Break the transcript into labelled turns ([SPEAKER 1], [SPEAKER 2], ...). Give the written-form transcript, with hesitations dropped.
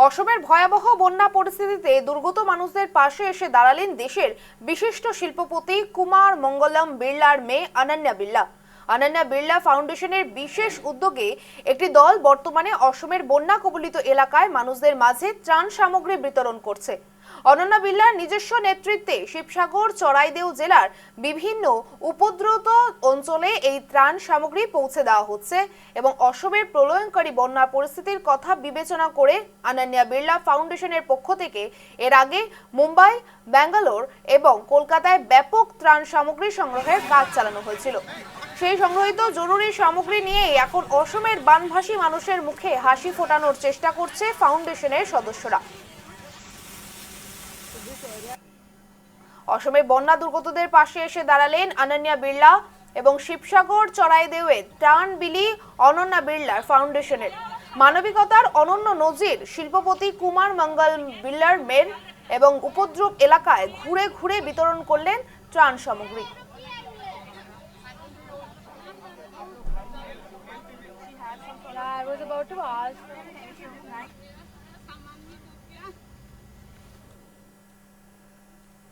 [SPEAKER 1] অসমের ভয়াবহ বন্যা পরিস্থিতিতে দুর্গত মানুষদের পাশে এসে দাঁড়ালেন দেশের বিশিষ্ট শিল্পপতি কুমার মঙ্গলম বিড়লার মেয়ে অনন্যা বিড়লা। অনন্যা বিড়লা ফাউন্ডেশনের বিশেষ উদ্যোগে একটি দল বর্তমানে অসমের বন্যা কবলিত এলাকায় মানুষদের মাঝে ত্রাণ সামগ্রী বিতরণ করছে। অনন্যা বিড়লার নিজস্ব নেতৃত্বে শিবসাগর চড়াইদেউ জেলার বিভিন্ন উপদ্রুত অঞ্চলে এই ত্রাণ সামগ্রী পৌঁছে দেওয়া হচ্ছে এবং অসমের প্রলয়ঙ্কারী বন্যা পরিস্থিতির কথা বিবেচনা করে অনন্যা বিড়লা ফাউন্ডেশনের পক্ষ থেকে এর আগে মুম্বাই, ব্যাঙ্গালোর এবং কলকাতায় ব্যাপক ত্রাণ সামগ্রী সংগ্রহের কাজ চালানো হয়েছিল। সেই সংগ্রহিত জরুরি সামগ্রী নিয়ে এখন অসমের বানভাসী মানুষের মুখে হাসি ফোটানোর চেষ্টা করছে ফাউন্ডেশনের সদস্যরা। অসমের বন্যা দুর্গতদের পাশে এসে দাঁড়ালেন অনন্যা বিড়লা এবং শিবসাগর চড়াইদেউয়ে ত্রাণ বিলি অনন্যা বিড়লার ফাউন্ডেশনের। মানবিকতার অনন্য নজির শিল্পপতি কুমার মঙ্গল বিড়লার মেয়ের এবং উপদ্রব এলাকায় ঘুরে ঘুরে বিতরণ করলেন ত্রাণ সামগ্রী।
[SPEAKER 2] I was about to ask.